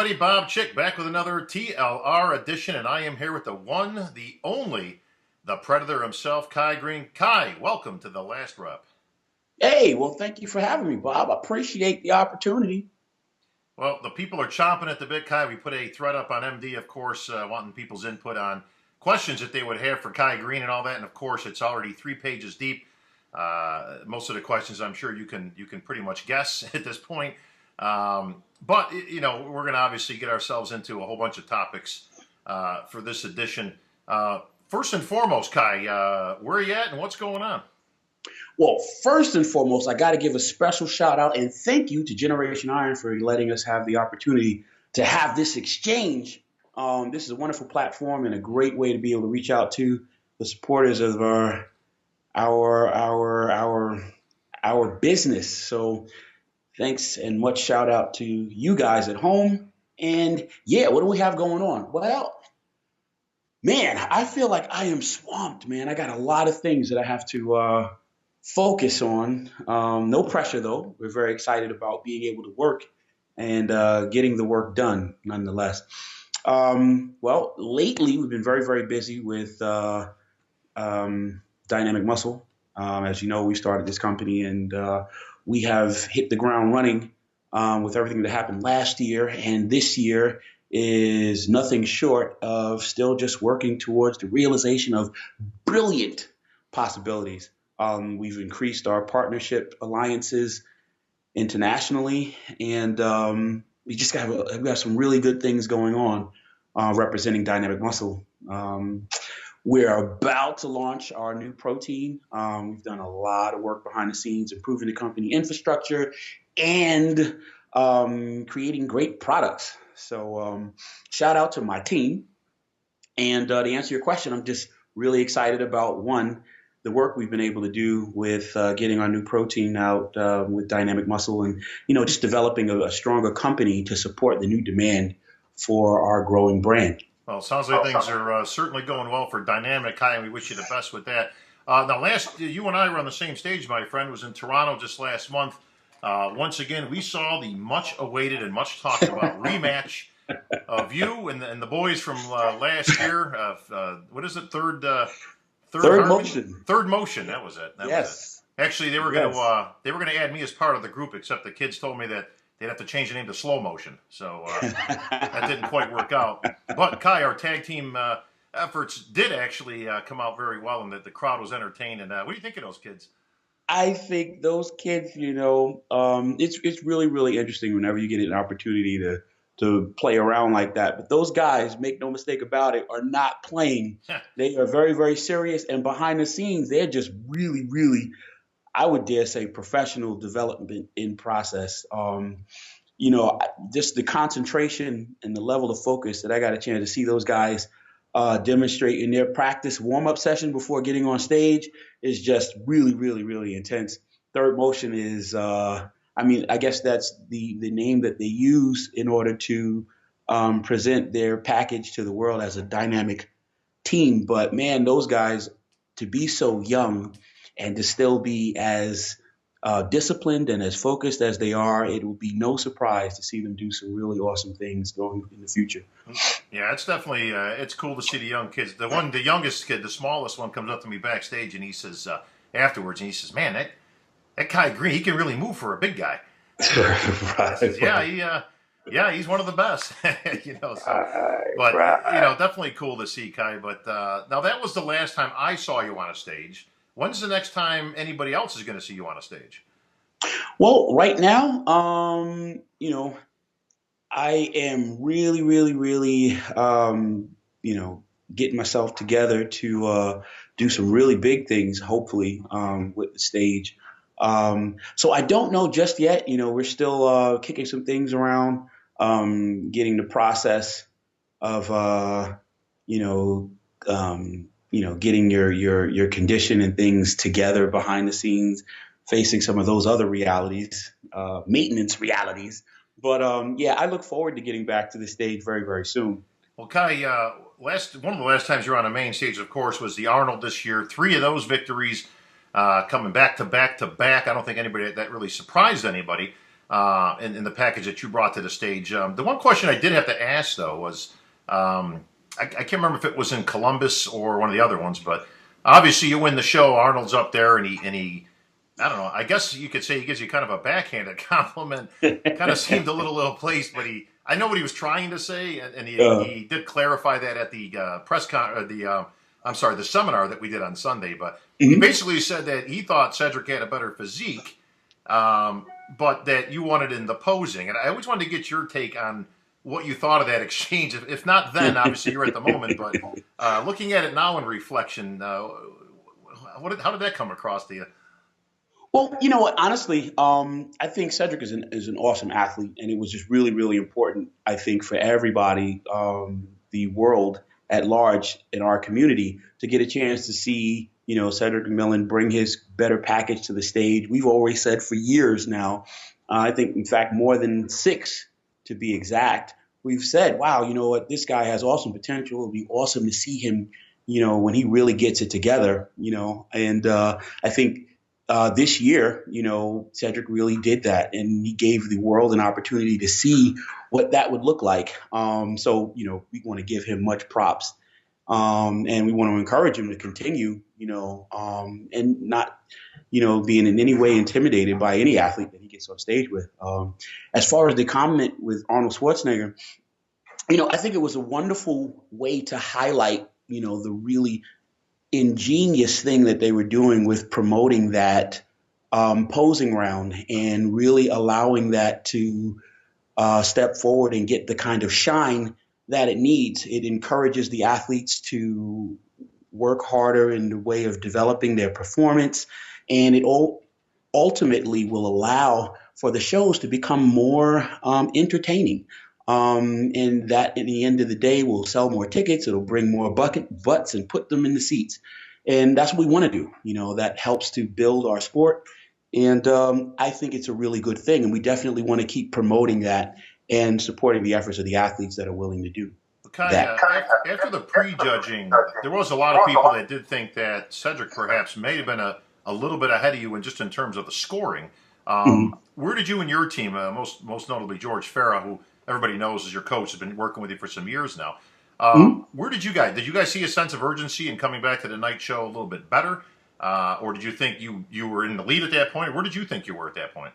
everybody, Bob Chick back with another TLR edition, and I am here with the one, the only, the Predator himself, Kai Greene. Kai, welcome to The Last Rep. Hey, well, thank you for having me, Bob. I appreciate the opportunity. Well, the people are chomping at the bit, Kai. We put a thread up on MD, of course, wanting people's input on questions that they would have for Kai Greene and all that, and of course, it's already 3 pages deep. Most of the questions, I'm sure you can pretty much guess at this point. But, you know, we're going to obviously get ourselves into a whole bunch of topics for this edition. First and foremost, Kai, where are you at and what's going on? Well, first and foremost, I got to give a special shout out and thank you to Generation Iron for letting us have the opportunity to have this exchange. This is a wonderful platform and a great way to be able to reach out to the supporters of our business. So thanks and much shout out to you guys at home. And yeah, what do we have going on? Well, man, I feel like I am swamped, man. I got a lot of things that I have to focus on. No pressure, though. We're very excited about being able to work and getting the work done, nonetheless. Well, lately we've been very, very busy with Dynamik Muscle. As you know, we started this company and we have hit the ground running with everything that happened last year. And this year is nothing short of still just working towards the realization of brilliant possibilities. We've increased our partnership alliances internationally, and we just got some really good things going on representing Dynamik Muscle. We're about to launch our new protein. We've done a lot of work behind the scenes, improving the company infrastructure and creating great products. So shout out to my team. And to answer your question, I'm just really excited about, one, the work we've been able to do with getting our new protein out with Dynamik Muscle and, you know, just developing a stronger company to support the new demand for our growing brand. Well, it sounds like things are certainly going well for Dynamik, Kai, and we wish you the best with that. Now, you and I were on the same stage, my friend, was in Toronto just last month. Once again, we saw the much-awaited and much talked about rematch of you and the boys from last year. What is it? Third Motion. Third Motion. That was it. Yes. Actually, they were going to add me as part of the group, except the kids told me that they'd have to change the name to Slow Motion. So that didn't quite work out. But Kai, our tag team efforts did actually come out very well, and that the crowd was entertained. And what do you think of those kids? I think those kids, you know, it's really, really interesting whenever you get an opportunity to play around like that. But those guys, make no mistake about it, are not playing. They are very, very serious. And behind the scenes, they're just really, really, I would dare say, professional development in process. You know, just the concentration and the level of focus that I got a chance to see those guys demonstrate in their practice warm-up session before getting on stage is just really, really, really intense. Third Motion is, I guess that's the name that they use in order to present their package to the world as a dynamic team. But man, those guys, to be so young and to still be as disciplined and as focused as they are, it will be no surprise to see them do some really awesome things going in the future. Yeah, it's definitely it's cool to see the young kids. The youngest kid, the smallest one, comes up to me backstage and he says afterwards, and he says, "Man, that Kai Greene, he can really move for a big guy." Right. Says, yeah, he's one of the best. You know, but you know, definitely cool to see Kai. But now that was the last time I saw you on a stage. When's the next time anybody else is going to see you on a stage? Well, right now, you know, I am really, really, really, you know, getting myself together to do some really big things, hopefully, with the stage. So I don't know just yet. You know, we're still kicking some things around, getting the process of, getting your condition and things together behind the scenes, facing some of those other realities, maintenance realities. But yeah, I look forward to getting back to the stage very, very soon. Well, Kai, one of the last times you were on the main stage, of course, was the Arnold this year. 3 of those victories coming back to back to back. I don't think anybody that really surprised anybody. in the package that you brought to the stage. The one question I did have to ask though was, I can't remember if it was in Columbus or one of the other ones, but obviously you win the show. Arnold's up there, and he I don't know. I guess you could say he gives you kind of a backhanded compliment. Kind of seemed a little placed, but I know what he was trying to say, and he did clarify that at the the seminar that we did on Sunday. But he basically said that he thought Cedric had a better physique, but that you wanted in the posing. And I always wanted to get your take on what you thought of that exchange. If not then, obviously you're at the moment, but looking at it now in reflection, how did that come across to you? Well, you know what? Honestly, I think Cedric is an awesome athlete, and it was just really, really important. I think for everybody, the world at large in our community, to get a chance to see, Cedric McMillan bring his better package to the stage. We've always said for years now, I think in fact more than 6 to be exact. We've said, wow, you know what? This guy has awesome potential. It'll be awesome to see him, when he really gets it together. And I think. This year, Cedric really did that, and he gave the world an opportunity to see what that would look like. So, we want to give him much props, and we want to encourage him to continue, and not, being in any way intimidated by any athlete that he gets on stage with. As far as the comment with Arnold Schwarzenegger, I think it was a wonderful way to highlight, the really ingenious thing that they were doing with promoting that posing round and really allowing that to step forward and get the kind of shine that it needs. It encourages the athletes to work harder in the way of developing their performance, and it ultimately will allow for the shows to become more entertaining. And that at the end of the day will sell more tickets. It'll bring more butts and put them in the seats. And that's what we want to do. That helps to build our sport. And I think it's a really good thing. And we definitely want to keep promoting that and supporting the efforts of the athletes that are willing to do that. After the prejudging, there was a lot of people that did think that Cedric perhaps may have been a little bit ahead of you in terms of the scoring. Where did you and your team, most notably George Farah, who everybody knows is your coach, has been working with you for some years now. Where did you guys see a sense of urgency in coming back to the night show a little bit better? Or did you think you were in the lead at that point? Where did you think you were at that point?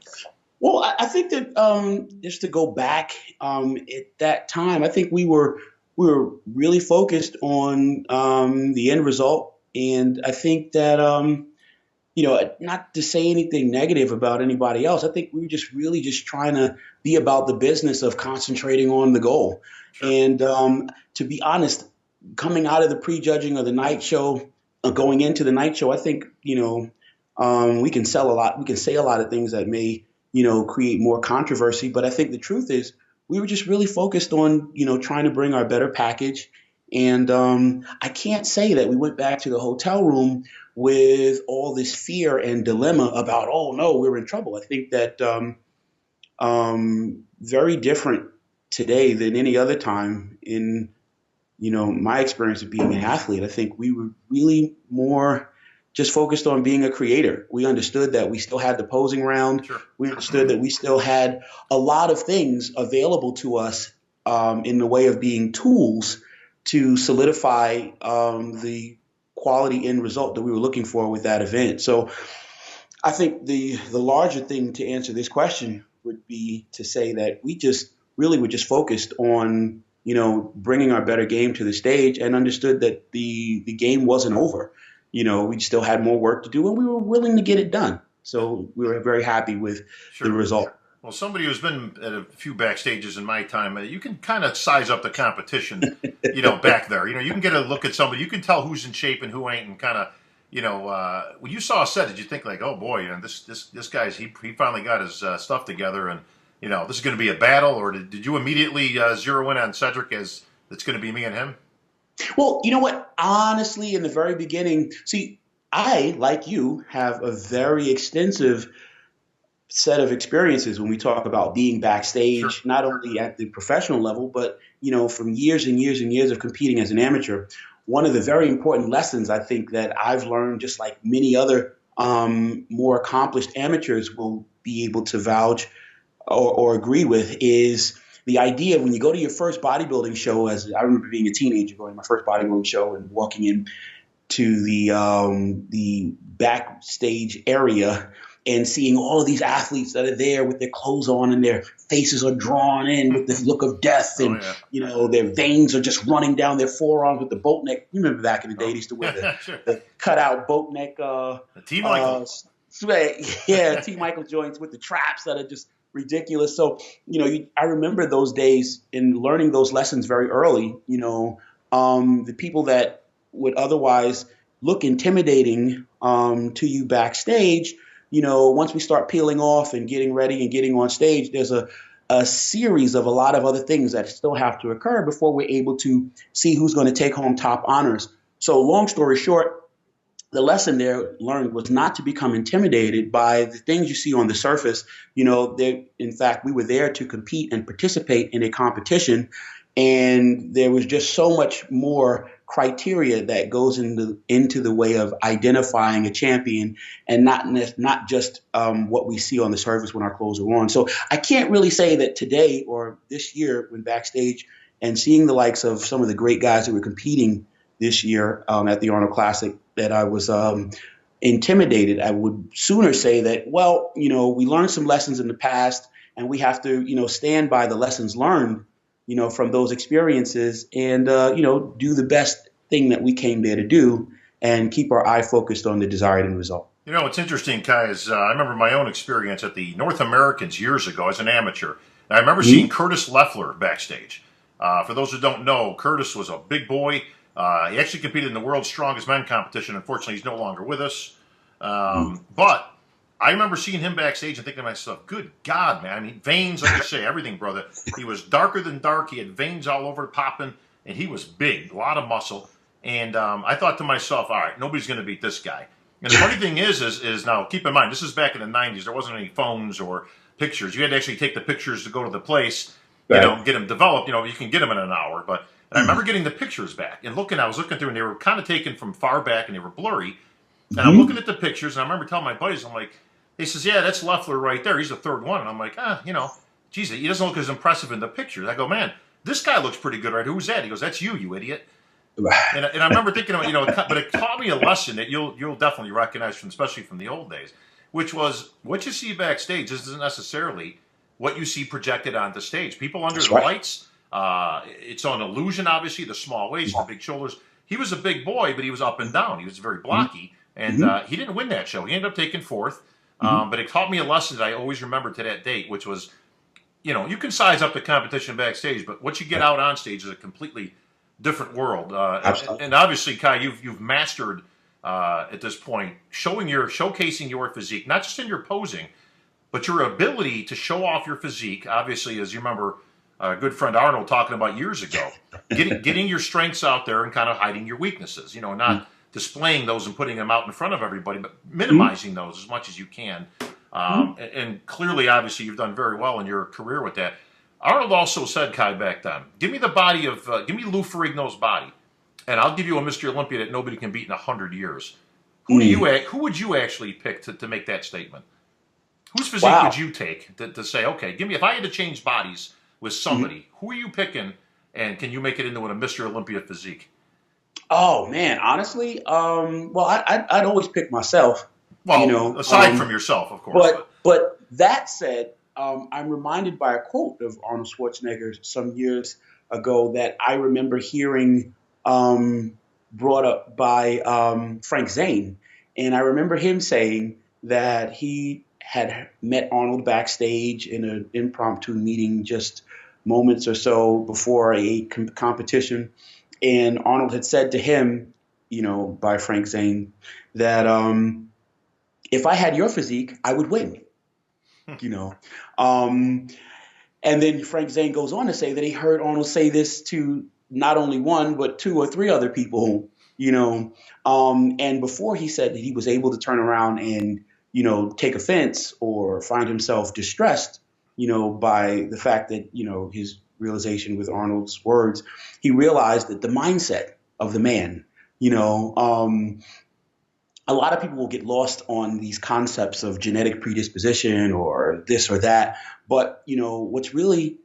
Well, I think that just to go back at that time, I think we were really focused on the end result. And I think that, not to say anything negative about anybody else, I think we were just really just trying to be about the business of concentrating on the goal. Sure. And to be honest, coming out of the prejudging of the night show, going into the night show, I think, we can say a lot of things that may, create more controversy. But I think the truth is we were just really focused on, trying to bring our better package. And I can't say that we went back to the hotel room with all this fear and dilemma about, oh, no, we're in trouble. I think that very different today than any other time in, my experience of being an athlete. I think we were really more just focused on being a creator. We understood that we still had the posing round. Sure. We understood that we still had a lot of things available to us in the way of being tools to solidify the quality end result that we were looking for with that event. So I think the larger thing to answer this question would be to say that we just really were just focused on, bringing our better game to the stage and understood that the game wasn't over. We still had more work to do and we were willing to get it done. So we were very happy with the result. Well, somebody who's been at a few backstages in my time, you can kind of size up the competition, back there. You can get a look at somebody. You can tell who's in shape and who ain't, and kind of, when you saw a set, did you think like, oh boy, this guy's he finally got his stuff together, and this is going to be a battle, or did you immediately zero in on Cedric as it's going to be me and him? Well, you know what? Honestly, in the very beginning, see, I, like you, have a very extensive set of experiences when we talk about being backstage, sure, not only at the professional level, but, from years and years and years of competing as an amateur. One of the very important lessons I think that I've learned, just like many other more accomplished amateurs will be able to vouch or agree with is the idea when you go to your first bodybuilding show. As I remember being a teenager going to my first bodybuilding show and walking in to the backstage area and seeing all of these athletes that are there with their clothes on and their faces are drawn in with this look of death, Oh and yeah. their veins are just running down their forearms with the boat neck. You remember back in the day, they used to wear Sure. the cutout boat neck T. Michael. sweat. Yeah, T. Michael joints with the traps that are just ridiculous. So, I remember those days in learning those lessons very early. The people that would otherwise look intimidating to you backstage, once we start peeling off and getting ready and getting on stage, there's a series of a lot of other things that still have to occur before we're able to see who's going to take home top honors. So long story short, the lesson there learned was not to become intimidated by the things you see on the surface. In fact, we were there to compete and participate in a competition, and there was just so much more criteria that goes into the way of identifying a champion, and not just what we see on the surface when our clothes are on. So I can't really say that today or this year, when backstage and seeing the likes of some of the great guys that were competing this year at the Arnold Classic, that I was intimidated. I would sooner say that, well, we learned some lessons in the past, and we have to, stand by the lessons learned, from those experiences, and do the best thing that we came there to do, and keep our eye focused on the desired end result. What's interesting, Kai, is I remember my own experience at the North Americans years ago as an amateur. And I remember seeing Curtis Leffler backstage. For those who don't know, Curtis was a big boy. He actually competed in the World's Strongest Men competition. Unfortunately, he's no longer with us. But I remember seeing him backstage and thinking to myself, good God, man. I mean, veins, like you say, everything, brother. He was darker than dark. He had veins all over popping, and he was big, a lot of muscle. And I thought to myself, all right, nobody's going to beat this guy. And the funny thing is now, keep in mind, this is back in the 90s. There wasn't any phones or pictures. You had to actually take the pictures to go to the place, get them developed. You can get them in an hour, but... And I remember getting the pictures back and I was looking through, and they were kind of taken from far back and they were blurry. And I'm looking at the pictures, and I remember telling my buddies, I'm like, he says, yeah, that's Leffler right there. He's the third one. And I'm like, geez, he doesn't look as impressive in the pictures. I go, man, this guy looks pretty good, right? Who's that? He goes, that's you idiot. And I remember thinking, but it taught me a lesson that you'll definitely recognize especially from the old days, which was what you see backstage isn't necessarily what you see projected on the stage. People under the lights. It's an illusion, obviously, the small waist, the big shoulders. He was a big boy, but he was up and down. He was very blocky, and he didn't win that show. He ended up taking fourth, but it taught me a lesson that I always remember to that date, which was, you can size up the competition backstage, but what you get out on stage is a completely different world. And obviously, Kai, you've mastered at this point showcasing your physique, not just in your posing, but your ability to show off your physique. Obviously, as you remember. Good friend Arnold talking about years ago, getting your strengths out there and kind of hiding your weaknesses, not displaying those and putting them out in front of everybody, but minimizing those as much as you can. And clearly, obviously, you've done very well in your career with that. Arnold also said, Kai, back then, give me Lou Ferrigno's body, and I'll give you a Mr. Olympia that nobody can beat in 100 years. Who would you actually pick to make that statement? Whose physique would you take to say, okay, if I had to change bodies with somebody, who are you picking, and can you make it into a Mr. Olympia physique? Oh man, honestly, I'd always pick myself. Well, aside from yourself, of course. But that said, I'm reminded by a quote of Arnold Schwarzenegger some years ago that I remember hearing brought up by Frank Zane, and I remember him saying that he had met Arnold backstage in an impromptu meeting just moments or so before a competition. And Arnold had said to him, by Frank Zane, that if I had your physique, I would win. And then Frank Zane goes on to say that he heard Arnold say this to not only one, but two or three other people, and before he said that he was able to turn around and take offense or find himself distressed, by the fact that, his realization with Arnold's words, he realized that the mindset of the man, a lot of people will get lost on these concepts of genetic predisposition or this or that. But what's really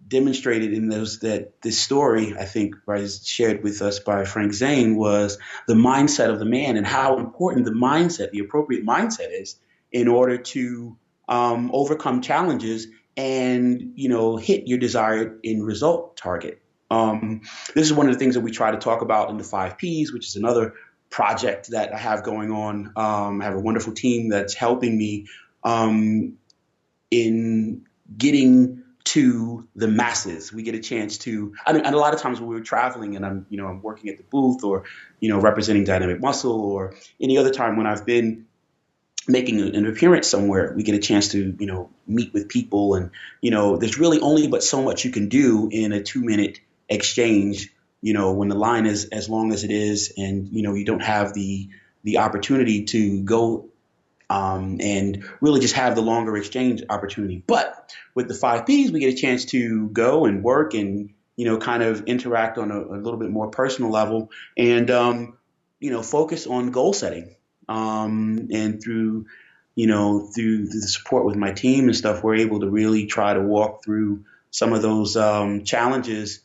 demonstrated in this story, I think, was shared with us by Frank Zane, was the mindset of the man and how important the appropriate mindset is in order to overcome challenges and hit your desired end result target. This is one of the things that we try to talk about in the 5Ps, which is another project that I have going on. I have a wonderful team that's helping me in getting to the masses. We get a chance to, and a lot of times when we're traveling and I'm working at the booth or, representing Dynamik Muscle, or any other time when I've been making an appearance somewhere, we get a chance to, meet with people. And, there's really only but so much you can do in a 2-minute exchange, when the line is as long as it is, and, you don't have the opportunity to go and really just have the longer exchange opportunity. But with the 5Ps, we get a chance to go and work and, kind of interact on a little bit more personal level and, focus on goal setting. And through the support with my team and stuff, we're able to really try to walk through some of those challenges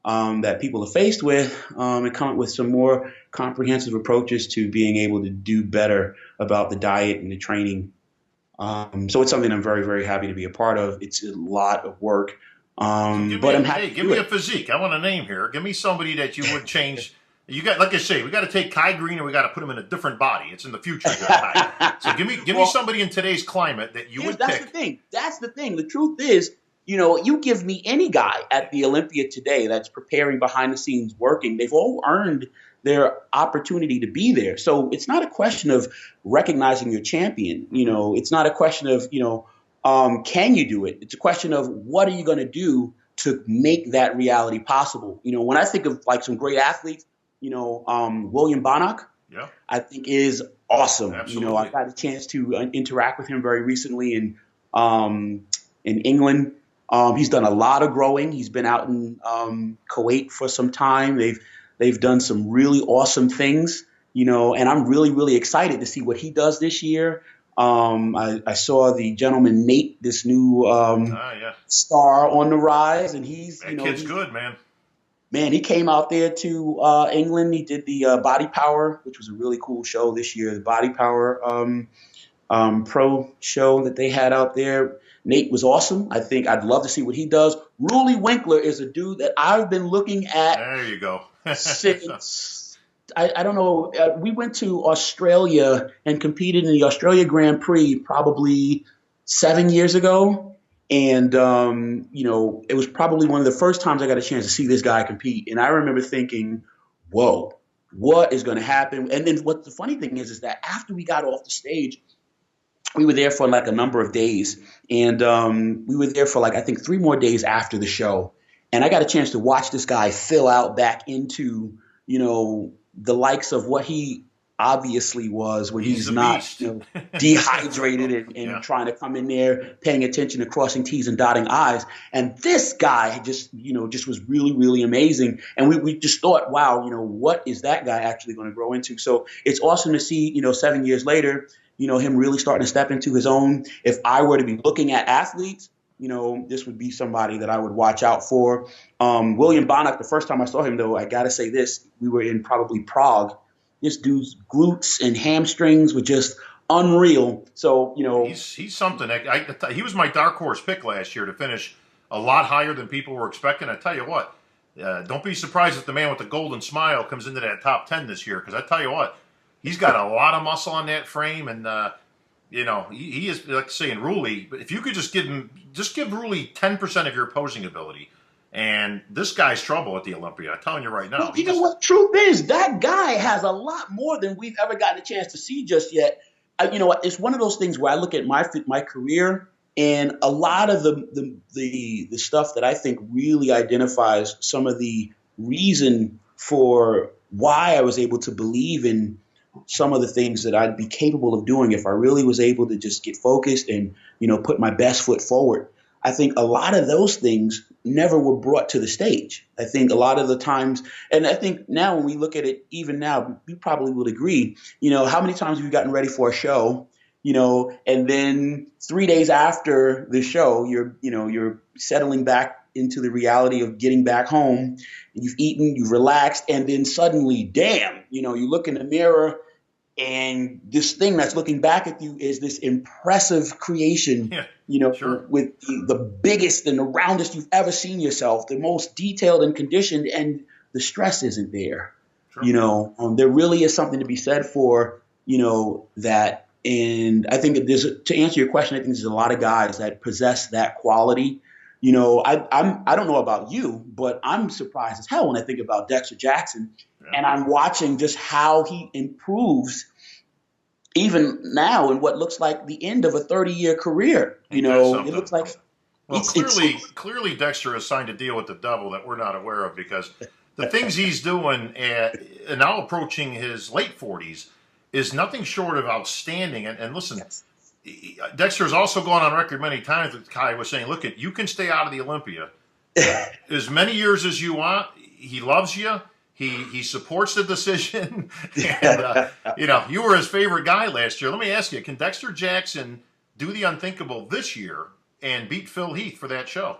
that people are faced with, and come up with some more comprehensive approaches to being able to do better about the diet and the training. So it's something I'm very, very happy to be a part of. It's a lot of work, but I'm happy. Hey, give me a physique. I want a name here. Give me somebody that you would change. You got, like I say, we got to take Kai Greene and we got to put him in a different body. It's in the future. So give me somebody in today's climate that you would pick. That's the thing. The truth is, you give me any guy at the Olympia today that's preparing behind the scenes working, they've all earned their opportunity to be there. So it's not a question of recognizing your champion. It's not a question of, can you do it? It's a question of what are you going to do to make that reality possible? When I think of like some great athletes, William Bonac, yeah, I think is awesome. Absolutely. I've had a chance to interact with him very recently in England. He's done a lot of growing. He's been out in Kuwait for some time. They've done some really awesome things, and I'm really, really excited to see what he does this year. I saw the gentleman Nate, this new star on the rise, and he's kid's good, man. Man, he came out there to England. He did the Body Power, which was a really cool show this year. The Body Power pro show that they had out there. Nate was awesome. I think I'd love to see what he does. Ruli Winkler is a dude that I've been looking at. There you go. Since I don't know. We went to Australia and competed in the Australia Grand Prix probably 7 years ago. And, it was probably one of the first times I got a chance to see this guy compete. And I remember thinking, whoa, what is going to happen? And then what the funny thing is that after we got off the stage, we were there for like a number of days. And we were there for I think 3 more days after the show. And I got a chance to watch this guy fill out back into, the likes of what he obviously was when he's not dehydrated and trying to come in there, paying attention to crossing T's and dotting I's. And this guy just was really, really amazing. And we just thought, wow, what is that guy actually going to grow into? So it's awesome to see, 7 years later, him really starting to step into his own. If I were to be looking at athletes, this would be somebody that I would watch out for. William Bonac, the first time I saw him, though, I got to say this, we were in probably Prague. This dude's glutes and hamstrings were just unreal. So, he's something. He was my dark horse pick last year to finish a lot higher than people were expecting. I tell you what, don't be surprised if the man with the golden smile comes into that top 10 this year, because I tell you what, he's got a lot of muscle on that frame, and he is, like saying Ruli. If you could just give Ruli 10% of your opposing ability. And this guy's trouble at the Olympia. I'm telling you right now. Well, what truth is, that guy has a lot more than we've ever gotten a chance to see just yet. It's one of those things where I look at my career, and a lot of the stuff that I think really identifies some of the reason for why I was able to believe in some of the things that I'd be capable of doing if I really was able to just get focused and put my best foot forward. I think a lot of those things never were brought to the stage. I think a lot of the times, and I think now when we look at it, even now, you probably would agree, how many times have you gotten ready for a show, and then 3 days after the show, you're settling back into the reality of getting back home, you've eaten, you've relaxed, and then suddenly, damn, you look in the mirror and this thing that's looking back at you is this impressive creation, Yeah, sure. with the biggest and the roundest you've ever seen yourself, the most detailed and conditioned, and the stress isn't there. Sure. There really is something to be said for, that. And I think to answer your question, I think there's a lot of guys that possess that quality. I don't know about you, but I'm surprised as hell when I think about Dexter Jackson, and I'm watching just how he improves even now in what looks like the end of a 30-year career. It looks like well, clearly Dexter has signed a deal with the devil that we're not aware of, because the things he's doing and now approaching his late 40s is nothing short of outstanding. And listen, yes. Dexter's also gone on record many times that Kai was saying, look, you can stay out of the Olympia as many years as you want. He loves you. He supports the decision. And, you were his favorite guy last year. Let me ask you, can Dexter Jackson do the unthinkable this year and beat Phil Heath for that show?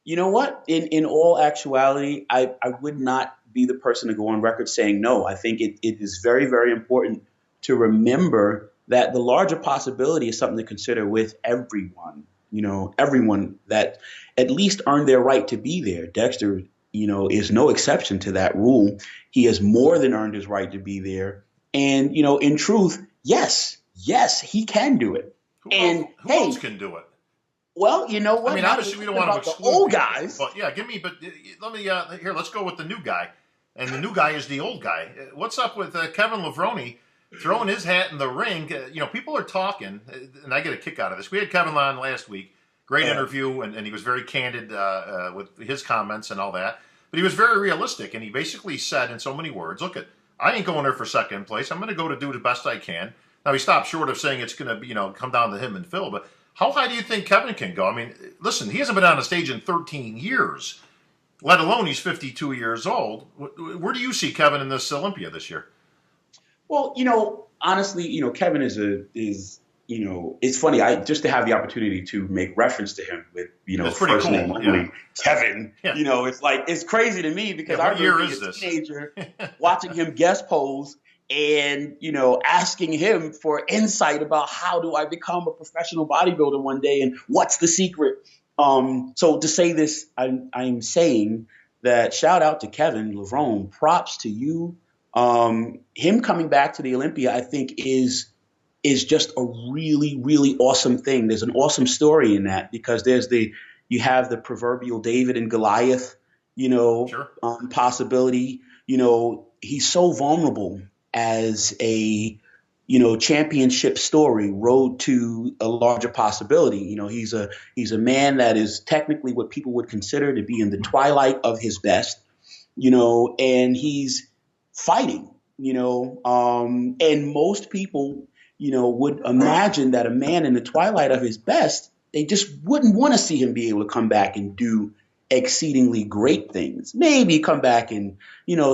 You know what? In all actuality, I would not be the person to go on record saying no. I think it is very, very important to remember that the larger possibility is something to consider with everyone. Everyone that at least earned their right to be there. Dexter, is no exception to that rule. He has more than earned his right to be there. And, in truth, yes, he can do it. Who else can do it? Well, you know what? I mean, obviously we don't want to exclude the old people, guys. But yeah, let me here. Let's go with the new guy, and the new guy is the old guy. What's up with Kevin Levrone throwing his hat in the ring? People are talking, and I get a kick out of this. We had Kevin on last week. Great interview, and he was very candid with his comments and all that. But he was very realistic, and he basically said in so many words, look, I ain't going there for second place. I'm going to go to do the best I can. Now, he stopped short of saying it's going to come down to him and Phil, but how high do you think Kevin can go? I mean, listen, he hasn't been on a stage in 13 years, let alone he's 52 years old. Where do you see Kevin in this Olympia this year? Well, honestly, Kevin is it's funny. I just to have the opportunity to make reference to him with, first cool. name only, Yeah. Kevin. Yeah. It's crazy to me because I remember being a teenager watching him guest pose and, asking him for insight about how do I become a professional bodybuilder one day and what's the secret. So to say this, I'm saying that shout out to Kevin Levrone, props to you. Him coming back to the Olympia, I think is just a really, really awesome thing. There's an awesome story in that because you have the proverbial David and Goliath, Sure. Possibility. He's so vulnerable as a, championship story, road to a larger possibility. He's a man that is technically what people would consider to be in the twilight of his best, and he's fighting, and most people, would imagine that a man in the twilight of his best, they just wouldn't want to see him be able to come back and do exceedingly great things. Maybe come back and,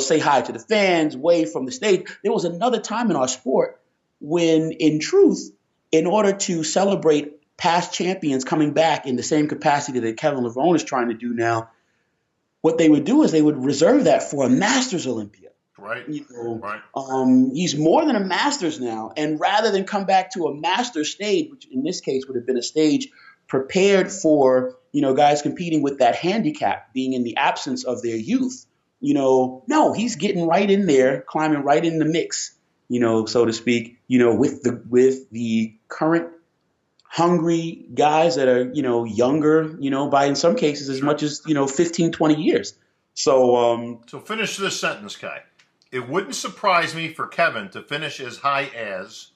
say hi to the fans, wave from the stage. There was another time in our sport when, in truth, in order to celebrate past champions coming back in the same capacity that Kevin Levrone is trying to do now, what they would do is they would reserve that for a Masters Olympia. Right. Right. He's more than a Masters now. And rather than come back to a Masters stage, which in this case would have been a stage prepared for, guys competing with that handicap, being in the absence of their youth, no, he's getting right in there, climbing right in the mix, so to speak, with the current hungry guys that are, younger, by in some cases as much as, 15, 20 years. So finish this sentence, Kai. It wouldn't surprise me for Kevin to finish as high as.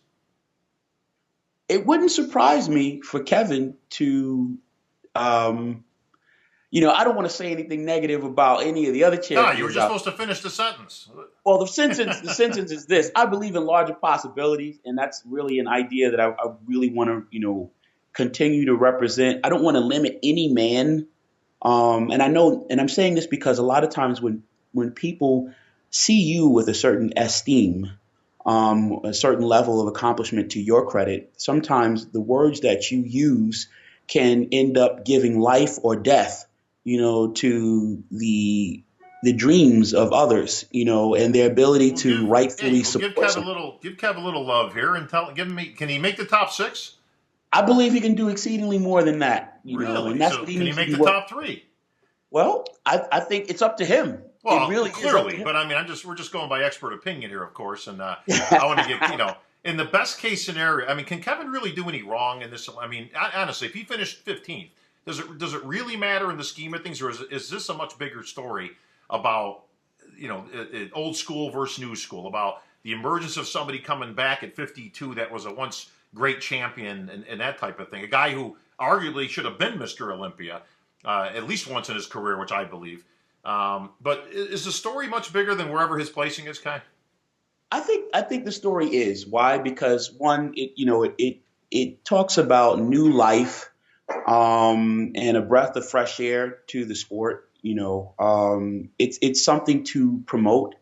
It wouldn't surprise me for Kevin to, I don't want to say anything negative about any of the other champions. No, you were just supposed to finish the sentence. Well, the sentence is this: I believe in larger possibilities, and that's really an idea that I really want to, continue to represent. I don't want to limit any man. And I know, and I'm saying this because a lot of times when people see you with a certain esteem, a certain level of accomplishment to your credit, sometimes the words that you use can end up giving life or death, to the dreams of others, and their ability We'll to give rightfully we'll give support Kev a something. little love here and give him. Can he make the top six? I believe he can do exceedingly more than that, and Really? that's So what he can he needs to make be the working. top three? Well, I think it's up to him. It Well, really is up to clearly, him. but I mean, we're just going by expert opinion here, of course, and I want to get in the best case scenario. I mean, can Kevin really do any wrong in this? I mean, honestly, if he finished 15th, does it really matter in the scheme of things, or is this a much bigger story about old school versus new school, about the emergence of somebody coming back at 52 that was a once great champion and that type of thing, a guy who arguably should have been Mr. Olympia at least once in his career, which I believe. But is the story much bigger than wherever his placing is, Kai? I think the story is why, because one, it talks about new life, and a breath of fresh air to the sport. It's something to promote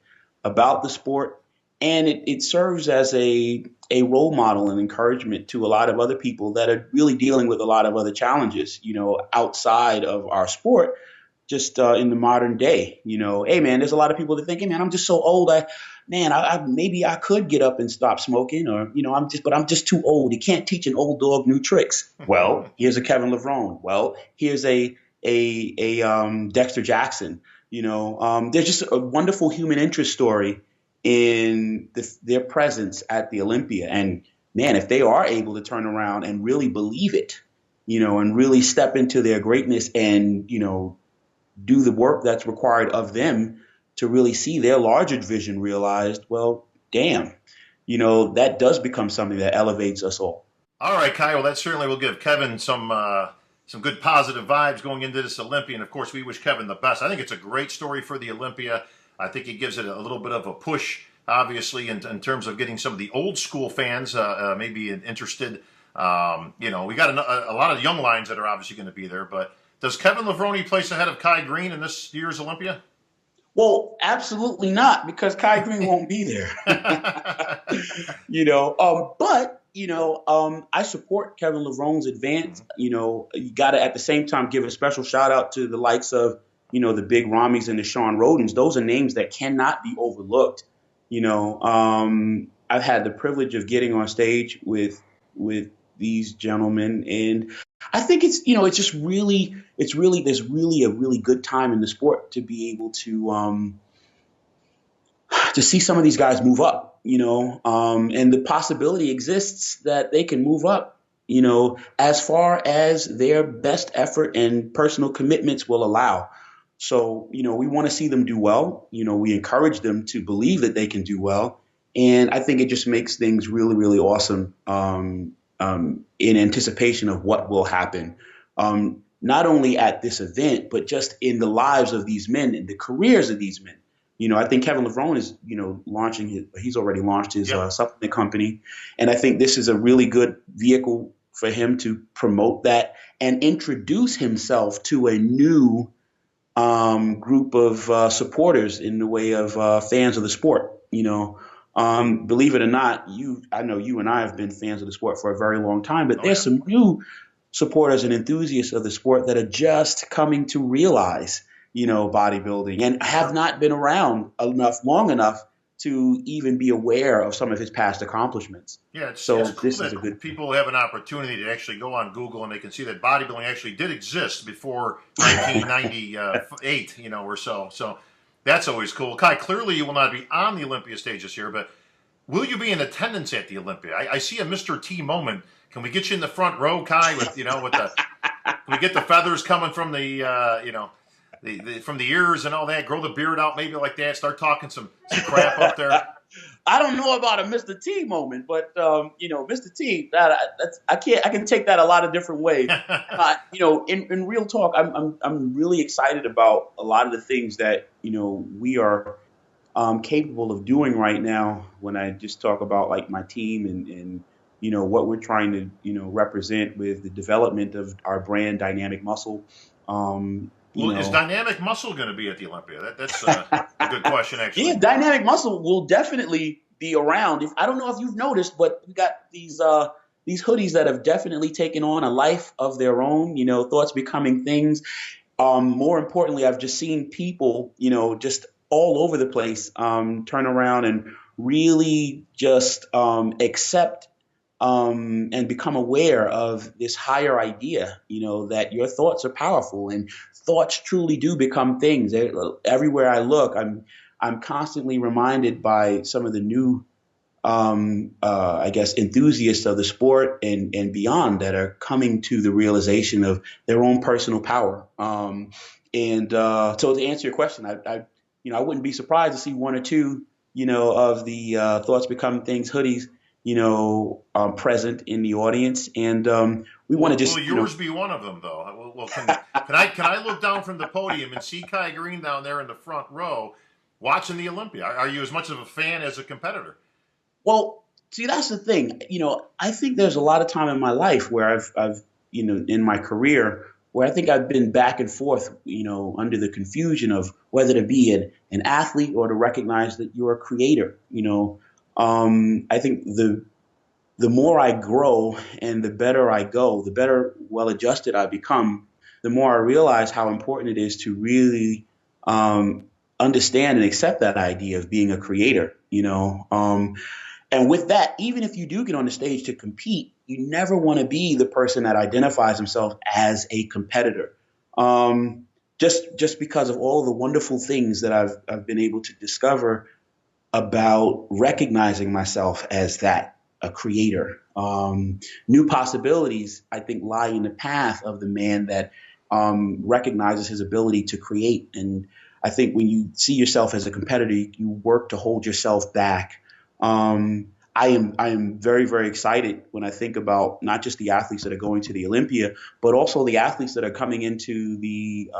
about the sport, and it serves as a role model and encouragement to a lot of other people that are really dealing with a lot of other challenges, outside of our sport, just in the modern day. Hey man, there's a lot of people that think, hey man, I'm just so old. Maybe I could get up and stop smoking, or I'm just too old. You can't teach an old dog new tricks. Well, here's a Kevin Levrone. Well, here's a Dexter Jackson. There's just a wonderful human interest story in their presence at the Olympia. And man, if they are able to turn around and really believe it, and really step into their greatness and do the work that's required of them to really see their larger vision realized, well, damn, that does become something that elevates us all. All right, Kai. Well, that certainly will give Kevin some good positive vibes going into this Olympia. And of course, we wish Kevin the best. I think it's a great story for the Olympia. I think it gives it a little bit of a push, obviously, in terms of getting some of the old school fans maybe interested. We got a lot of young lines that are obviously going to be there. But does Kevin Levrone place ahead of Kai Greene in this year's Olympia? Well, absolutely not, because Kai Greene won't be there. I support Kevin Levrone's advance. You got to at the same time give a special shout out to the likes of, the big Ramis and the Sean Rodens. Those are names that cannot be overlooked. I've had the privilege of getting on stage with these gentlemen, and I think it's just really, there's really a really good time in the sport to be able to see some of these guys move up, and the possibility exists that they can move up, as far as their best effort and personal commitments will allow. So, we want to see them do well. We encourage them to believe that they can do well. And I think it just makes things really, really awesome, in anticipation of what will happen, not only at this event, but just in the lives of these men and the careers of these men. I think Kevin Levrone is, he's already launched his supplement company. And I think this is a really good vehicle for him to promote that and introduce himself to a new group of supporters in the way of fans of the sport. Believe it or not, I know you and I have been fans of the sport for a very long time, but there's some new supporters and enthusiasts of the sport that are just coming to realize, bodybuilding, and have not been around long enough to even be aware of some of his past accomplishments. Yeah, it's So cool this is a that good people have an opportunity to actually go on Google and they can see that bodybuilding actually did exist before 1998, or so. So that's always cool. Kai, clearly you will not be on the Olympia stage this year, but will you be in attendance at the Olympia? I see a Mr. T moment. Can we get you in the front row, Kai, with can we get the feathers coming from the from the ears and all that? Grow the beard out maybe like that. Start talking some crap up there. I don't know about a Mr. T moment, but Mr. T, I can take that a lot of different ways. In real talk, I'm really excited about a lot of the things that we are capable of doing right now. When I just talk about like my team and what we're trying to, represent with the development of our brand, Dynamik Muscle. Um, you Well, is know, Dynamik Muscle going to be at the Olympia? That's a good question, yeah, actually. Dynamik Muscle will definitely be around. If I don't know if you've noticed, but we got these hoodies that have definitely taken on a life of their own. Thoughts becoming things. More importantly, I've just seen people, just all over the place, turn around and really just accept and become aware of this higher idea, that your thoughts are powerful and thoughts truly do become things. Everywhere I look, I'm constantly reminded by some of the new I guess, enthusiasts of the sport and beyond that are coming to the realization of their own personal power. So to answer your question, I wouldn't be surprised to see one or two, of the Thoughts Become Things hoodies, present in the audience. And we want to Will just, yours be one of them, though? Well, can I look down from the podium and see Kai Greene down there in the front row watching the Olympia? Are you as much of a fan as a competitor? well, see, that's the thing. I think there's a lot of time in my life where I've, in my career, where I think I've been back and forth, under the confusion of whether to be an athlete or to recognize that you're a creator. I think the more I grow and the better I go, the better well adjusted I become, the more I realize how important it is to really um, understand and accept that idea of being a creator. And with that, even if you do get on the stage to compete, you never want to be the person that identifies himself as a competitor. Just because of all the wonderful things that I've been able to discover about recognizing myself as that, a creator. New possibilities, I think, lie in the path of the man that recognizes his ability to create. And I think when you see yourself as a competitor, you work to hold yourself back. I am very, very excited when I think about not just the athletes that are going to the Olympia, but also the athletes that are coming into the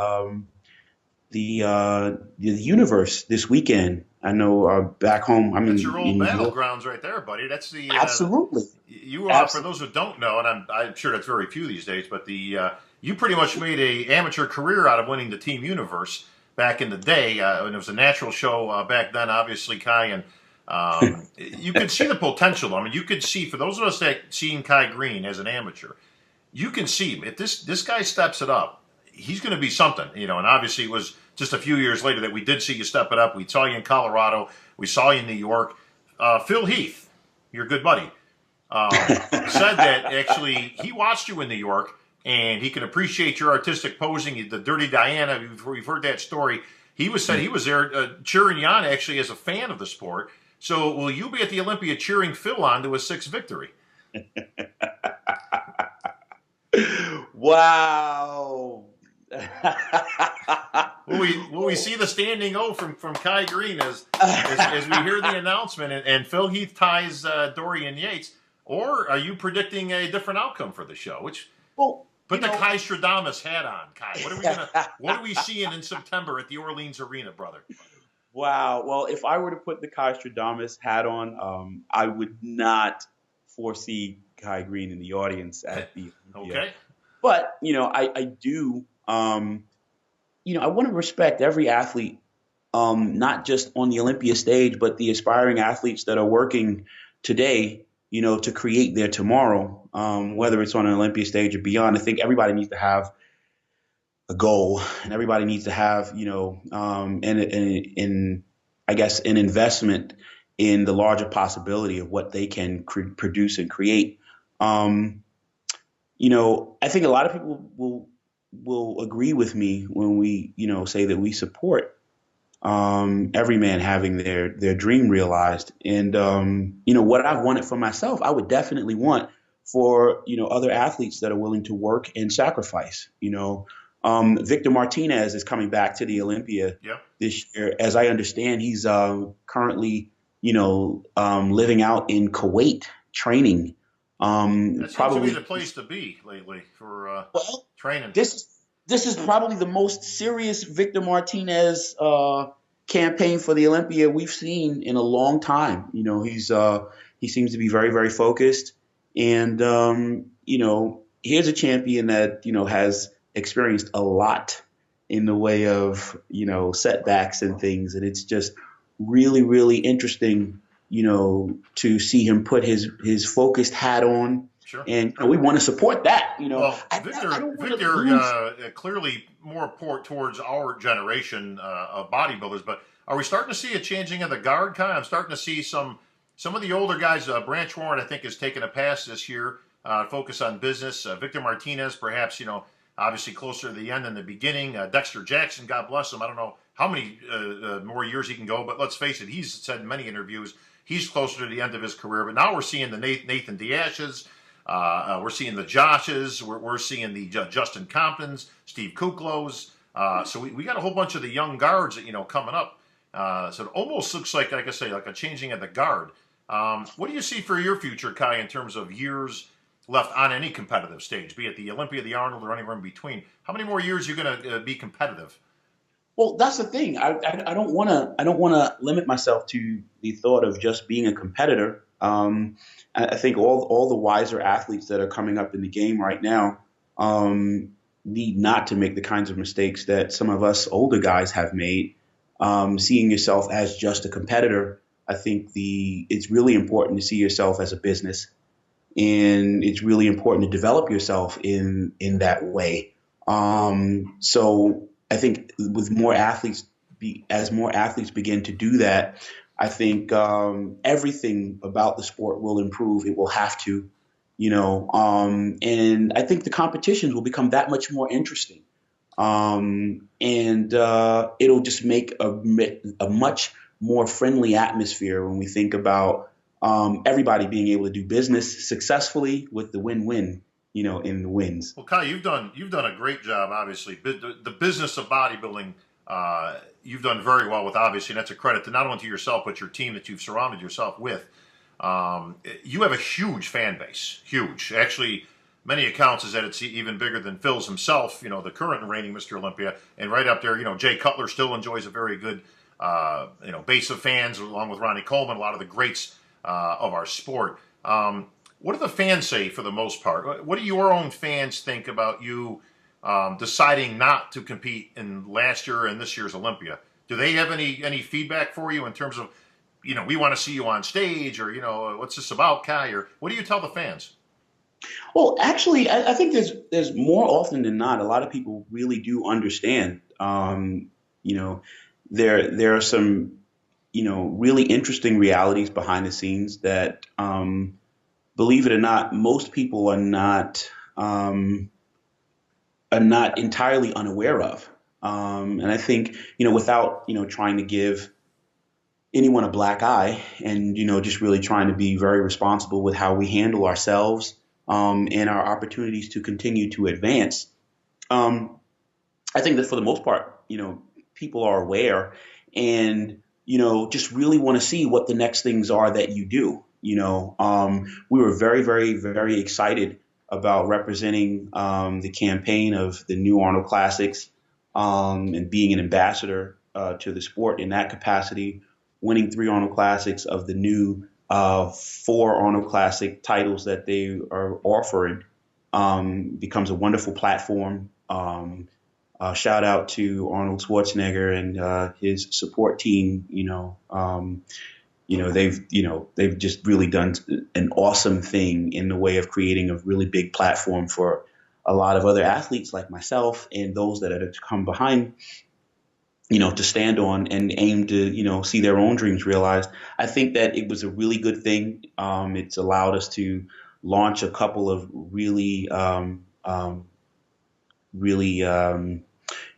universe this weekend. I know back home, I'm That's your old in New York. battlegrounds right there, buddy. That's Absolutely, you for absolutely. those who don't know, and I'm sure that's very few these days, but the you pretty much made a amateur career out of winning the Team Universe back in the day, and it was a natural show back then. Obviously, Kai, and you could see the potential. I mean, you could see, for those of us that seen Kai Greene as an amateur, you can see if this guy steps it up, he's going to be something, And obviously, it was just a few years later that we did see you step it up. We saw you in Colorado, we saw you in New York. Phil Heath, your good buddy, said that actually he watched you in New York and he can appreciate your artistic posing. The Dirty Diana, we've heard that story. He was there cheering you on actually as a fan of the sport. So will you be at the Olympia cheering Phil on to his sixth victory? Wow. Will we see the standing O from Kai Greene as we hear the announcement and Phil Heath ties Dorian Yates, or are you predicting a different outcome for the show? Which Well, put the Kai Stradamus hat on, Kai. What are we seeing in September at the Orleans Arena, brother? wow. Well, if I were to put the Kai Stradamus hat on, I would not foresee Kai Greene in the audience at the Olympia. Okay. But I do. I want to respect every athlete, not just on the Olympia stage, but the aspiring athletes that are working today, to create their tomorrow, whether it's on an Olympia stage or beyond. I think everybody needs to have a goal, and everybody needs to have, and I guess an investment in the larger possibility of what they can produce and create. Um, I think a lot of people will agree with me when we, say that we support every man having their dream realized. And what I've wanted for myself, I would definitely want for other athletes that are willing to work and sacrifice. Victor Martinez is coming back to the Olympia Yeah. this year. As I understand, he's currently living out in Kuwait training. That seems to be Probably the place to be lately for well, training. this is probably the most serious Victor Martinez campaign for the Olympia we've seen in a long time. He seems to be very, very focused, And, here's a champion that, has experienced a lot in the way of, setbacks and things. And it's just really, really interesting, to see him put his focused hat on. Sure. And we want to support that. Well, I don't want to Victor, lose. clearly more towards our generation of bodybuilders. But are we starting to see a changing of the guard? Kind of, I'm starting to see some of the older guys. Branch Warren, I think, has taken a pass this year. Focus on business. Victor Martinez, perhaps, obviously closer to the end than the beginning. Dexter Jackson, God bless him. I don't know how many more years he can go, but let's face it, he's said in many interviews he's closer to the end of his career. But now we're seeing the Nathan Diashes. We're seeing the Joshes. We're seeing the Justin Comptons, Steve Kuklos. So we got a whole bunch of the young guards that coming up. So it almost looks like I say, like a changing of the guard. What do you see for your future, Kai, in terms of years left on any competitive stage, be it the Olympia, the Arnold, or anywhere in between? How many more years are you going to be competitive? Well, that's the thing. I don't want to limit myself to the thought of just being a competitor. I think all the wiser athletes that are coming up in the game right now need not to make the kinds of mistakes that some of us older guys have made. Seeing yourself as just a competitor, I think it's really important to see yourself as a business, and it's really important to develop yourself in that way. So I think with more athletes, as more athletes begin to do that, I think everything about the sport will improve. It will have to, and I think the competitions will become that much more interesting. And it'll just make a much more friendly atmosphere when we think about everybody being able to do business successfully with the win-win, in the wins. Well, Kai, you've done a great job. Obviously, the business of bodybuilding, you've done very well with. Obviously, and that's a credit to not only to yourself but your team that you've surrounded yourself with. You have a huge fan base, huge. Actually, many accounts is that it's even bigger than Phil's himself. The current and reigning Mr. Olympia, and right up there, Jay Cutler still enjoys a very good, base of fans, along with Ronnie Coleman, a lot of the greats of our sport. What do the fans say for the most part? What do your own fans think about you deciding not to compete in last year and this year's Olympia? Do they have any feedback for you in terms of, we want to see you on stage, or, what's this about, Kai? Or what do you tell the fans? Well, actually, I think there's more often than not, a lot of people really do understand. There are some, really interesting realities behind the scenes that, believe it or not, most people are not entirely unaware of. And I think, without, trying to give anyone a black eye, and, just really trying to be very responsible with how we handle ourselves, and our opportunities to continue to advance. I think that for the most part, people are aware, and, just really want to see what the next things are that you do. We were very, very, very excited about representing the campaign of the new Arnold Classics, and being an ambassador to the sport in that capacity, winning 3 Arnold Classics of the new 4 Arnold Classic titles that they are offering, becomes a wonderful platform. Shout out to Arnold Schwarzenegger and his support team. They've just really done an awesome thing in the way of creating a really big platform for a lot of other athletes like myself and those that are to come behind, to stand on and aim to, see their own dreams realized. I think that it was a really good thing. It's allowed us to launch a couple of really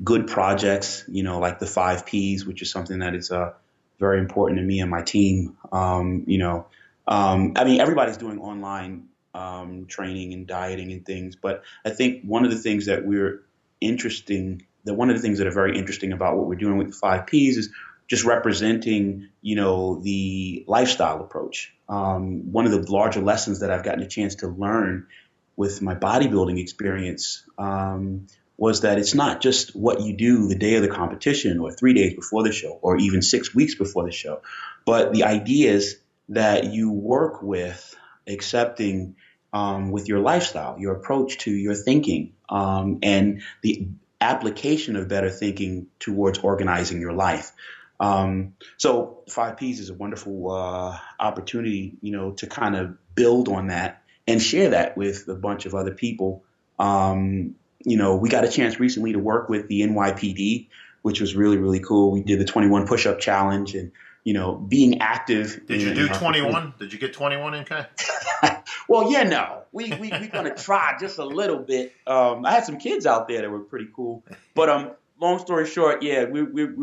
good projects, like the 5 Ps, which is something that is very important to me and my team. Everybody's doing online training and dieting and things, but I think one of the things that are very interesting about what we're doing with the 5 Ps is just representing, the lifestyle approach. One of the larger lessons that I've gotten a chance to learn with my bodybuilding experience was that it's not just what you do the day of the competition or 3 days before the show or even 6 weeks before the show, but the ideas that you work with, accepting with your lifestyle, your approach to your thinking, and the application of better thinking towards organizing your life. So 5Ps is a wonderful opportunity, to kind of build on that and share that with a bunch of other people. We got a chance recently to work with the NYPD, which was really, really cool. We did the 21 push-up challenge and, being active. Did you do 21? Did you get 21 in, Kai? Well, yeah, no, we gonna try just a little bit. I had some kids out there that were pretty cool, but long story short, yeah, we're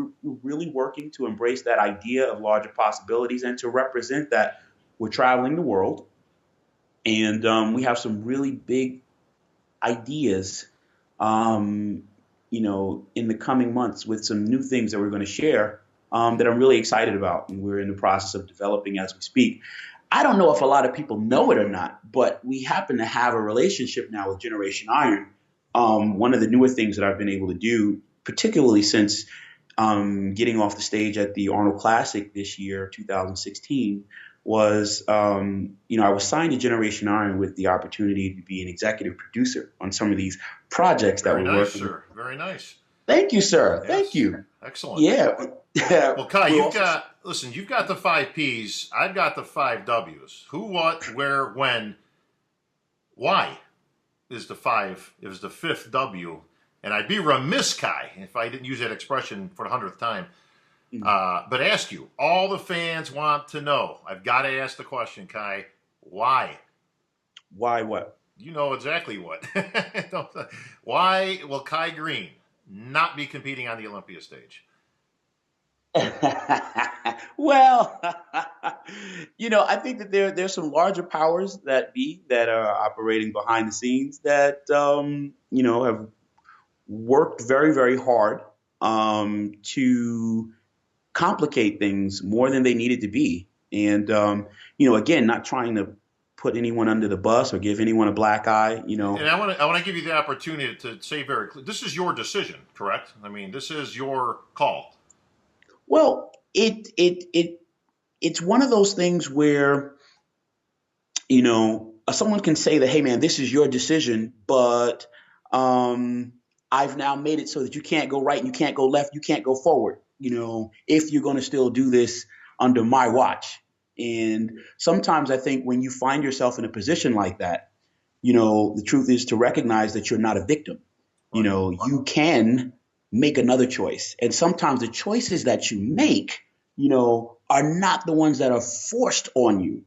really working to embrace that idea of larger possibilities and to represent that we're traveling the world, and we have some really big ideas, in the coming months with some new things that we're going to share, that I'm really excited about, and we're in the process of developing as we speak. I don't know if a lot of people know it or not, but we happen to have a relationship now with Generation Iron. One of the newer things that I've been able to do, particularly since getting off the stage at the Arnold Classic this year, 2016, was, I was signed to Generation Iron with the opportunity to be an executive producer on some of these projects that we're working sir. Very nice. Thank you, sir. Yes. Thank you. Excellent. Yeah. Well, Kai, you've got the 5Ps. I've got the 5Ws. Who, what, where, when, why is the fifth W? And I'd be remiss, Kai, if I didn't use that expression for the 100th time. But ask you, all the fans want to know. I've got to ask the question, Kai. Why? Why what? You know exactly what. Why will Kai Greene not be competing on the Olympia stage? Well, I think that there's some larger powers that are operating behind the scenes that have worked very, very hard to complicate things more than they needed to be. And again, not trying to put anyone under the bus or give anyone a black eye. And I want to give you the opportunity to say very clear, this is your decision, correct? I mean, this is your call. Well, it's one of those things where, someone can say that, hey man, this is your decision, but I've now made it so that you can't go right and you can't go left, you can't go forward, if you're going to still do this under my watch. And sometimes I think when you find yourself in a position like that, the truth is to recognize that you're not a victim. You can make another choice. And sometimes the choices that you make, are not the ones that are forced on you.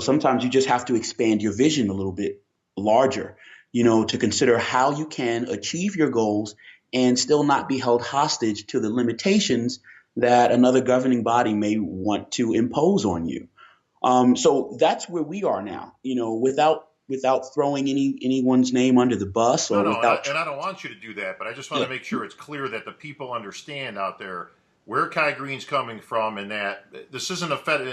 Sometimes you just have to expand your vision a little bit larger, to consider how you can achieve your goals and still not be held hostage to the limitations that another governing body may want to impose on you. So that's where we are now, without throwing anyone's name under the bus or without. And I don't want you to do that, but I just want to make sure it's clear that the people understand out there where Kai Greene's coming from, and that this isn't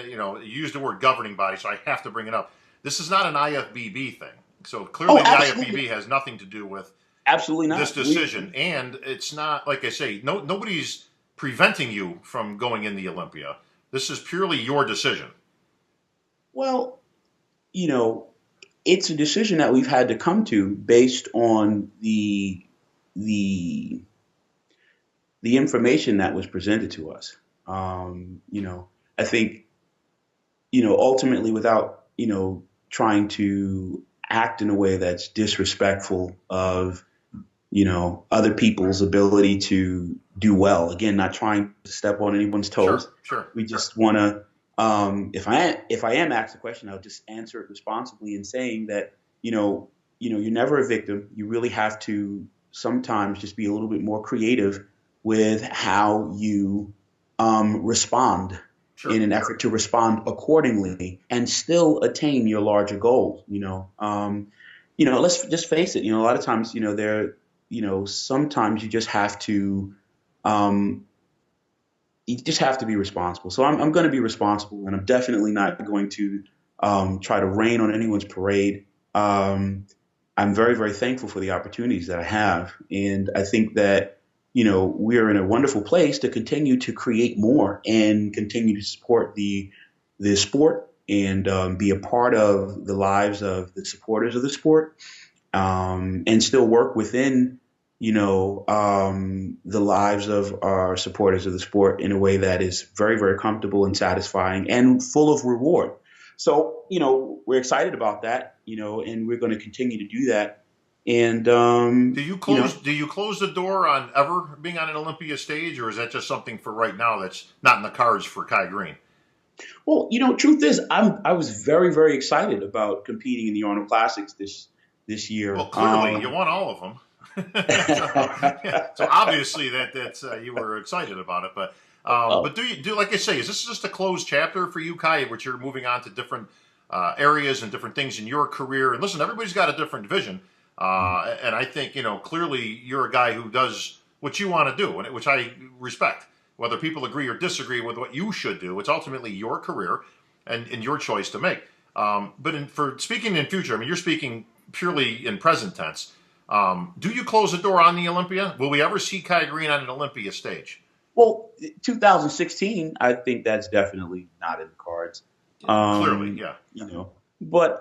you used the word governing body, so I have to bring it up. This is not an IFBB thing. So clearly the IFBB has nothing to do with absolutely not this decision. And it's not, like I say, nobody's preventing you from going in the Olympia. This is purely your decision. Well, it's a decision that we've had to come to based on the information that was presented to us. I think, ultimately without, trying to act in a way that's disrespectful of, other people's ability to do well. Again, not trying to step on anyone's toes. Sure. We just want to, if I am asked a question, I'll just answer it responsibly in saying that, you're never a victim. You really have to sometimes just be a little bit more creative with how you respond in an effort to respond accordingly and still attain your larger goals. Let's just face it. A lot of times, sometimes you just have to be responsible. So I'm going to be responsible, and I'm definitely not going to try to rain on anyone's parade. I'm very, very thankful for the opportunities that I have, and I think that we're in a wonderful place to continue to create more and continue to support the sport and be a part of the lives of the supporters of the sport, and still work within, the lives of our supporters of the sport in a way that is very, very comfortable and satisfying and full of reward. So, we're excited about that, and we're going to continue to do that. And, Do you close the door on ever being on an Olympia stage, or is that just something for right now that's not in the cards for Kai Greene? well, truth is, I was very, very excited about competing in the Arnold Classics this year. Well, clearly you won all of them. So obviously that's you were excited about it, but Oh, do like I say, is this just a closed chapter for you, Kai, which you're moving on to different areas and different things in your career? And listen, everybody's got a different vision, and I think clearly you're a guy who does what you want to do, which I respect. Whether people agree or disagree with what you should do, it's ultimately your career and your choice to make. But for speaking in future, I mean, you're speaking purely in present tense. Do you close the door on the Olympia? Will we ever see Kai Greene on an Olympia stage? well, 2016, I think that's definitely not in the cards. Clearly, Um, yeah. but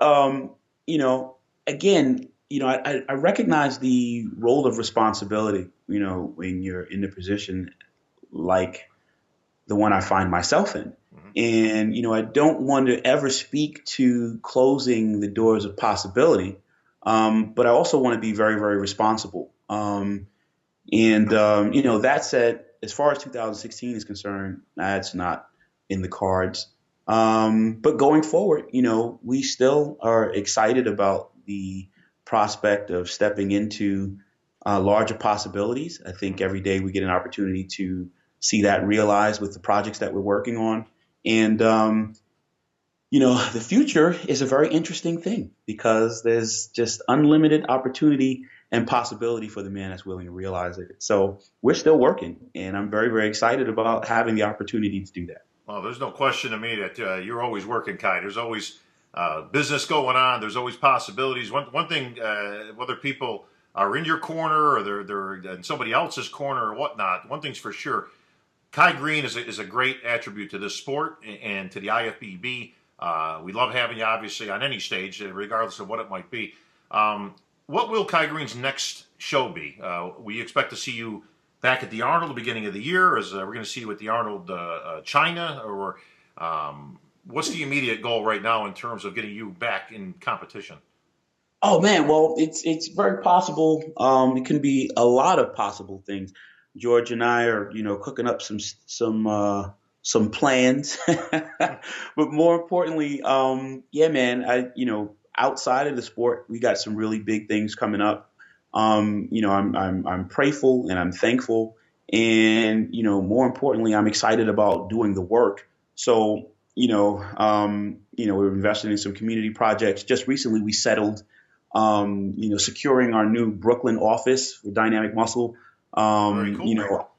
again, I recognize the role of responsibility, when you're in a position like the one I find myself in. Hmm. And, I don't want to ever speak to closing the doors of possibility, but I also want to be very, very responsible. That said, as far as 2016 is concerned, that's not in the cards. But going forward, we still are excited about the prospect of stepping into larger possibilities. I think every day we get an opportunity to see that realized with the projects that we're working on. And, the future is a very interesting thing because there's just unlimited opportunity and possibility for the man that's willing to realize it. So we're still working, and I'm very, very excited about having the opportunity to do that. Well, there's no question to me that you're always working, Kai. There's always business going on. There's always possibilities. One thing, whether people are in your corner or they're in somebody else's corner or whatnot, one thing's for sure. Kai Greene is a great attribute to this sport and to the IFBB. We love having you, obviously, on any stage, regardless of what it might be. What will Kai Greene's next show be? We expect to see you back at the Arnold at the beginning of the year. As we're going to see you at the Arnold China, or what's the immediate goal right now in terms of getting you back in competition? Oh man, well, it's very possible. It can be a lot of possible things. George and I are, cooking up some plans, but more importantly, yeah, man, outside of the sport, we got some really big things coming up. I'm prayerful and I'm thankful, and more importantly, I'm excited about doing the work. So, we're investing in some community projects. Just recently, we settled securing our new Brooklyn office for Dynamik Muscle. Very cool.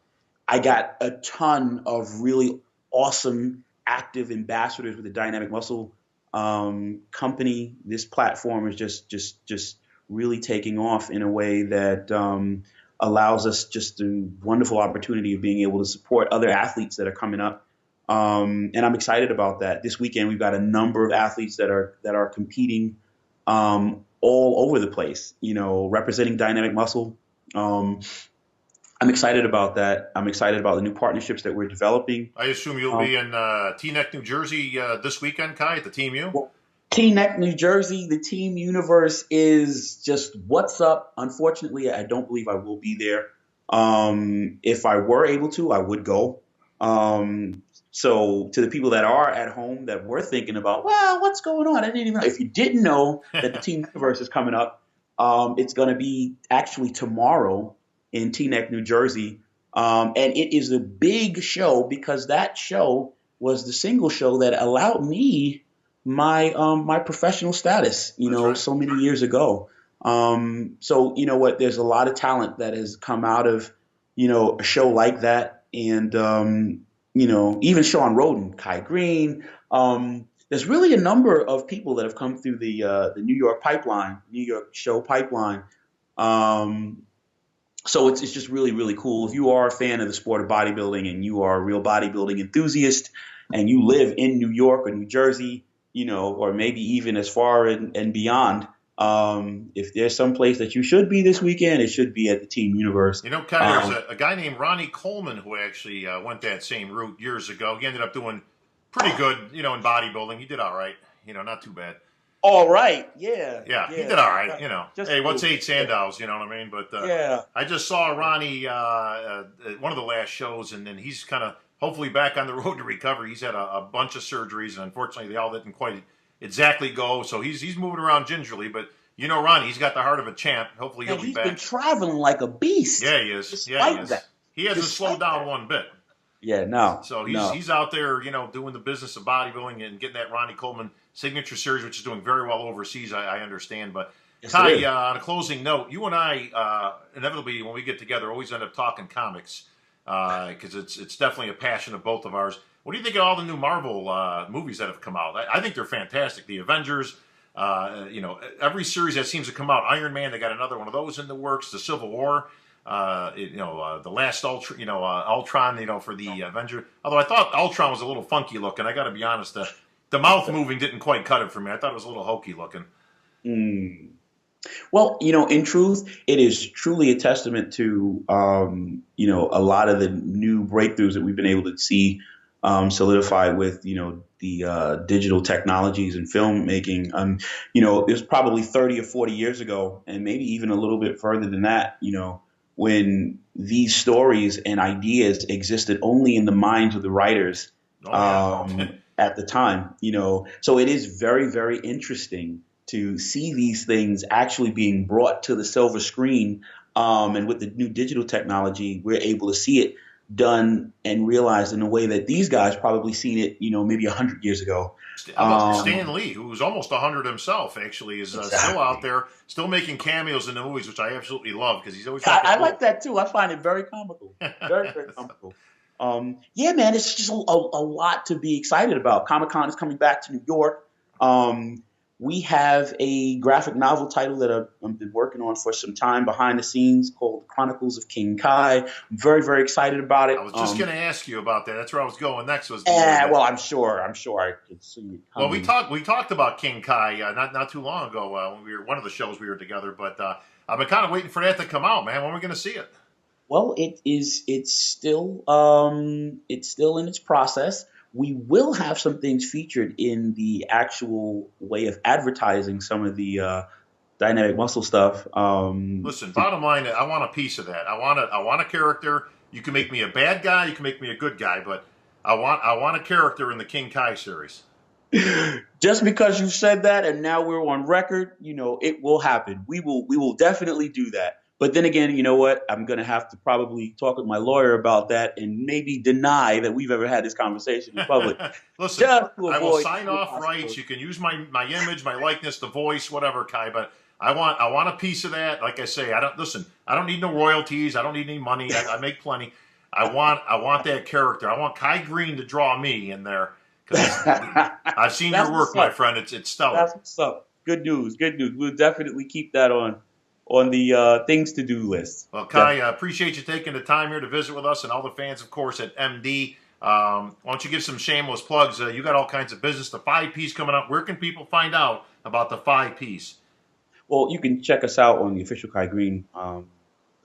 I got a ton of really awesome active ambassadors with the Dynamik Muscle company. This platform is just really taking off in a way that allows us just a wonderful opportunity of being able to support other athletes that are coming up. And I'm excited about that. This weekend, we've got a number of athletes that are competing all over the place, representing Dynamik Muscle. I'm excited about that. I'm excited about the new partnerships that we're developing. I assume you'll be in Teaneck, New Jersey this weekend, Kai, at the Team U? Well, Teaneck, New Jersey, the team universe is just what's up. Unfortunately, I don't believe I will be there. If I were able to, I would go. So to the people that are at home that were thinking about, well, what's going on? I didn't even know. If you didn't know that the Team Universe is coming up, it's going to be actually tomorrow in Teaneck, New Jersey. And it is a big show because that show was the single show that allowed me my professional status, That's right. so many years ago. So you know what? There's a lot of talent that has come out of, a show like that. And, even Sean Roden, Kai Greene. There's really a number of people that have come through the New York pipeline, New York show pipeline. So it's just really, really cool. If you are a fan of the sport of bodybuilding and you are a real bodybuilding enthusiast and you live in New York or New Jersey, or maybe even as far and beyond. If there's some place that you should be this weekend, it should be at the Team Universe. Kai, there's a guy named Ronnie Coleman who actually went that same route years ago. He ended up doing pretty good, in bodybuilding. He did all right, not too bad. All right, yeah. Yeah, he did all right, Hey, what's 8 Sandows, you know what I mean? But yeah. I just saw Ronnie one of the last shows, and then he's kind of hopefully back on the road to recovery. He's had a bunch of surgeries, and unfortunately, they all didn't quite exactly go. So he's moving around gingerly, but Ronnie, he's got the heart of a champ. Hopefully, he'll be back. He's been traveling like a beast. Yeah, he is. Despite he is. That. He hasn't slowed down one bit. Yeah, no. So he's out there, doing the business of bodybuilding and getting that Ronnie Coleman signature series, which is doing very well overseas, I understand. But yes, Kai, on a closing note, you and I inevitably, when we get together, always end up talking comics because it's definitely a passion of both of ours. What do you think of all the new Marvel movies that have come out? I think they're fantastic. The Avengers, every series that seems to come out. Iron Man, they got another one of those in the works. The Civil War. The last Ultron, for the Avenger. Although I thought Ultron was a little funky looking. I got to be honest, the mouth moving didn't quite cut it for me. I thought it was a little hokey looking. Well, in truth, it is truly a testament to, a lot of the new breakthroughs that we've been able to see solidified with, the digital technologies and filmmaking. It was probably 30 or 40 years ago, and maybe even a little bit further than that, when these stories and ideas existed only in the minds of the writers at the time, So it is very, very interesting to see these things actually being brought to the silver screen. And with the new digital technology, we're able to see it done and realized in a way that these guys probably seen it, maybe 100 years ago. Stan Lee, who's almost 100 himself, actually, is still out there, still making cameos in the movies, which I absolutely love because he's always. I like that too. I find it very comical, very, very comical. Yeah, man, it's just a lot to be excited about. Comic-Con is coming back to New York. We have a graphic novel title that I've been working on for some time behind the scenes called Chronicles of King Kai. I'm very, very excited about it. I was just going to ask you about that. That's where I was going next. Well, I'm sure I could see it coming. Well, we talked about King Kai not too long ago when we were one of the shows we were together. But I've been kind of waiting for that to come out, man. When are we going to see it? Well, it's still in its process. We will have some things featured in the actual way of advertising some of the Dynamik Muscle stuff. Listen, bottom line, I want a piece of that. I want a character. You can make me a bad guy. You can make me a good guy, but I want a character in the King Kai series. Just because you said that, and now we're on record, it will happen. We will definitely do that. But then again, you know what? I'm going to have to probably talk with my lawyer about that and maybe deny that we've ever had this conversation in public. Listen, I will sign off rights. You can use my image, my likeness, the voice, whatever, Kai. But I want a piece of that. Like I say, I don't need no royalties. I don't need any money. I make plenty. I want that character. I want Kai Greene to draw me in there. I've seen your work, my friend. It's stellar. That's what's up. Good news. We'll definitely keep that on the things to do list. Well, Kai, I appreciate you taking the time here to visit with us and all the fans, of course, at MD. Why don't you give some shameless plugs? You got all kinds of business. The 5-piece coming up. Where can people find out about the 5-piece? Well, you can check us out on the official Kai Greene,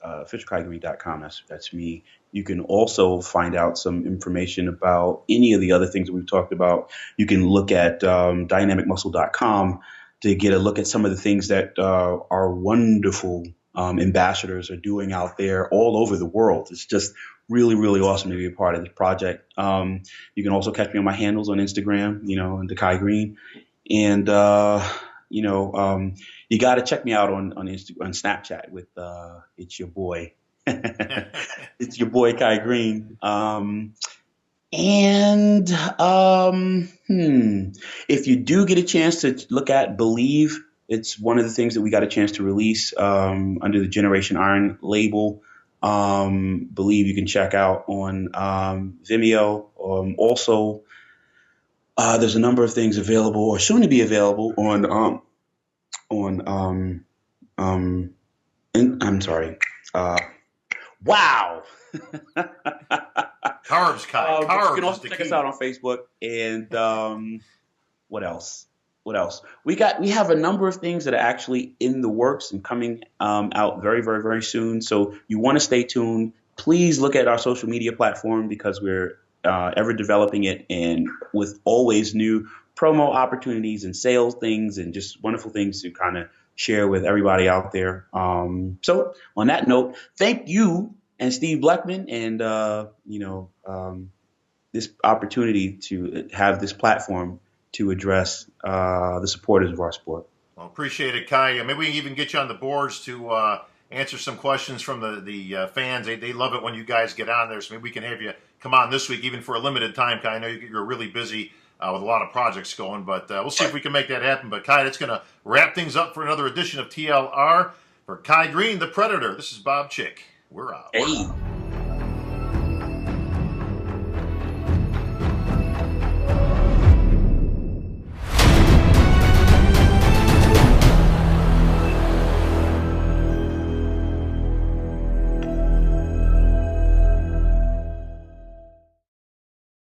officialkaigreene.com. That's me. You can also find out some information about any of the other things that we've talked about. You can look at dynamikmuscle.com to get a look at some of the things that our wonderful ambassadors are doing out there all over the world. It's just really, really awesome to be a part of this project. You can also catch me on my handles on Instagram, and Kai Greene. And, you got to check me out on Snapchat with it's your boy. It's your boy, Kai Greene. And if you do get a chance to look at Believe, it's one of the things that we got a chance to release under the Generation Iron label. Believe you can check out on Vimeo. Also, there's a number of things available or soon to be available on I'm sorry. Wow. Carbs, Kai. Carbs. You can also check us out on Facebook and what else? What else? We have a number of things that are actually in the works and coming out very, very, very soon. So you want to stay tuned. Please look at our social media platform because we're ever developing it and with always new promo opportunities and sales things and just wonderful things to kind of share with everybody out there. So on that note, thank you and Steve Bleckman and this opportunity to have this platform to address the supporters of our sport. Well, appreciate it, Kai. Maybe we can even get you on the boards to answer some questions from the fans. They love it when you guys get on there, so maybe we can have you come on this week, even for a limited time, Kai. I know you're really busy with a lot of projects going, but we'll see if we can make that happen. But, Kai, that's going to wrap things up for another edition of TLR. For Kai Greene, the Predator, this is Bob Chick. We're out. Hey.